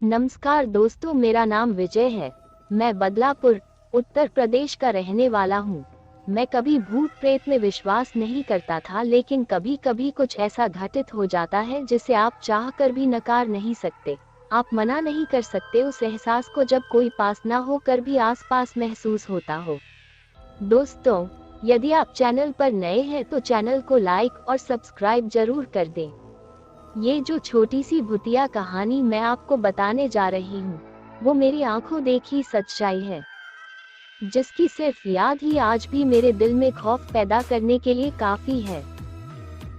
नमस्कार दोस्तों, मेरा नाम विजय है। मैं बदलापुर, उत्तर प्रदेश का रहने वाला हूँ। मैं कभी भूत प्रेत में विश्वास नहीं करता था, लेकिन कभी कभी कुछ ऐसा घटित हो जाता है जिसे आप चाह कर भी नकार नहीं सकते। आप मना नहीं कर सकते उस एहसास को जब कोई पास ना हो कर भी आसपास महसूस होता हो। दोस्तों, यदि आप चैनल पर नए हैं तो चैनल को लाइक और सब्सक्राइब जरूर कर दें। ये जो छोटी सी भूतिया कहानी मैं आपको बताने जा रही हूँ, वो मेरी आंखों देखी सच्चाई है, जिसकी सिर्फ याद ही आज भी मेरे दिल में खौफ पैदा करने के लिए काफी है।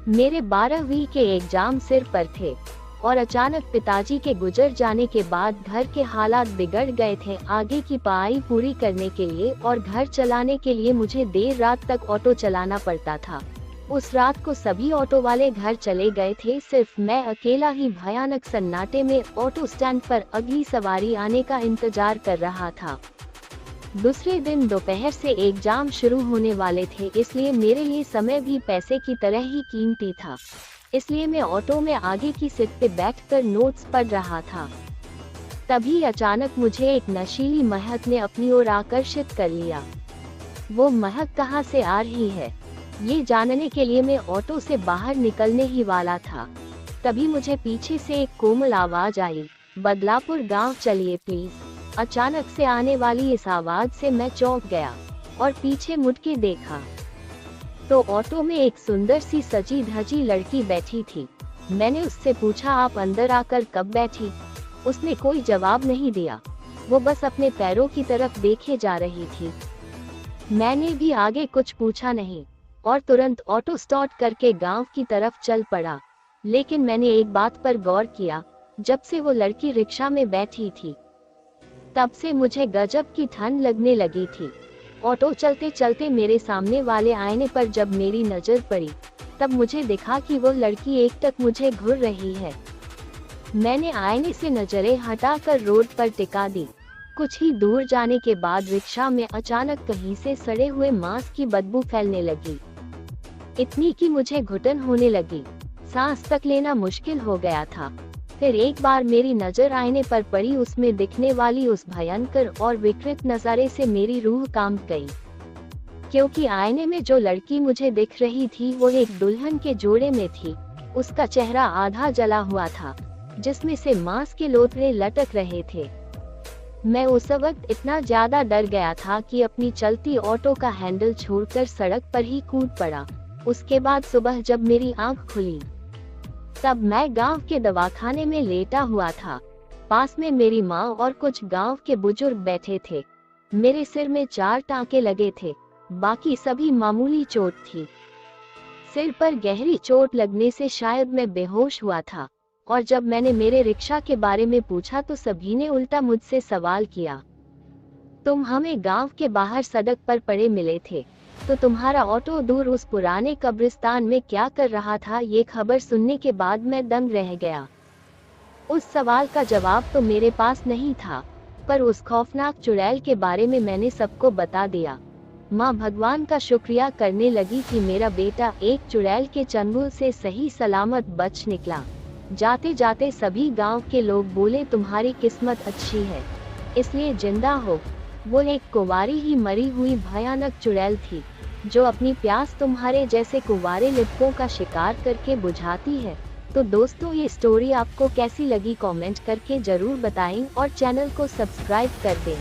मेरे 12वीं के एग्जाम सिर पर थे और अचानक पिताजी के गुजर जाने के बाद घर के हालात बिगड़ गए थे। आगे की पढ़ाई पूरी करने के लिए और घर चलाने के लिए मुझे देर रात तक ऑटो चलाना पड़ता था। उस रात को सभी ऑटो वाले घर चले गए थे, सिर्फ मैं अकेला ही भयानक सन्नाटे में ऑटो स्टैंड पर अगली सवारी आने का इंतजार कर रहा था। दूसरे दिन दोपहर से एग्जाम शुरू होने वाले थे, इसलिए मेरे लिए समय भी पैसे की तरह ही कीमती था। इसलिए मैं ऑटो में आगे की सीट पे बैठकर नोट्स पढ़ रहा था। तभी अचानक मुझे एक नशीली महक ने अपनी ओर आकर्षित कर लिया। वो महक कहाँ से आ रही है, ये जानने के लिए मैं ऑटो से बाहर निकलने ही वाला था। तभी मुझे पीछे से एक कोमल आवाज आई, बदलापुर गांव चलिए प्लीज। अचानक से आने वाली इस आवाज से मैं चौंक गया और पीछे मुड़ के देखा तो ऑटो में एक सुंदर सी सजी धजी लड़की बैठी थी। मैंने उससे पूछा, आप अंदर आकर कब बैठी? उसने कोई जवाब नहीं दिया, वो बस अपने पैरों की तरफ देखे जा रही थी। मैंने भी आगे कुछ पूछा नहीं और तुरंत ऑटो स्टार्ट करके गांव की तरफ चल पड़ा। लेकिन मैंने एक बात पर गौर किया, जब से वो लड़की रिक्शा में बैठी थी तब से मुझे गजब की ठंड लगने लगी थी। ऑटो चलते चलते मेरे सामने वाले आईने पर जब मेरी नजर पड़ी तब मुझे दिखा कि वो लड़की एकटक मुझे घूर रही है। मैंने आईने से नजरें हटाकर रोड पर टिका दी। कुछ ही दूर जाने के बाद रिक्शा में अचानक कहीं से सड़े हुए मांस की बदबू फैलने लगी, इतनी कि मुझे घुटन होने लगी। सांस तक लेना मुश्किल हो गया था। फिर एक बार मेरी नजर आईने पर पड़ी, उसमें दिखने वाली उस भयंकर और विकृत नजारे से मेरी रूह कांप गई। क्योंकि आईने में जो लड़की मुझे दिख रही थी वो एक दुल्हन के जोड़े में थी। उसका चेहरा आधा जला हुआ था, जिसमें से मांस के लोथड़े लटक रहे थे। मैं उस वक्त इतना ज्यादा डर गया था कि अपनी चलती ऑटो का हैंडल छोड़कर सड़क पर ही कूद पड़ा। उसके बाद सुबह जब मेरी आंख खुली तब मैं गांव के दवाखाने में लेटा हुआ था। पास में मेरी माँ और कुछ गांव के बुजुर्ग बैठे थे। मेरे सिर में 4 टांके लगे थे, बाकी सभी मामूली चोट थी। सिर पर गहरी चोट लगने से शायद मैं बेहोश हुआ था और जब मैंने मेरे रिक्शा के बारे में पूछा तो सभी ने उल्टा मुझसे सवाल किया, तुम हमें गांव के बाहर सड़क पर पड़े मिले थे, तो तुम्हारा ऑटो दूर उस पुराने कब्रिस्तान में क्या कर रहा था? ये खबर सुनने के बाद मैं दंग रह गया। उस सवाल का जवाब तो मेरे पास नहीं था, पर उस खौफनाक चुड़ैल के बारे में मैंने सबको बता दिया। माँ भगवान का शुक्रिया करने लगी कि मेरा बेटा एक चुड़ैल के चंगुल से सही सलामत बच निकला। जाते जाते सभी गांव के लोग बोले, तुम्हारी किस्मत अच्छी है, इसलिए जिंदा हो। वो एक कुंवारी ही मरी हुई भयानक चुड़ैल थी, जो अपनी प्यास तुम्हारे जैसे कुंवारे लड़कों का शिकार करके बुझाती है। तो दोस्तों, ये स्टोरी आपको कैसी लगी कमेंट करके जरूर बताएं और चैनल को सब्सक्राइब कर दें।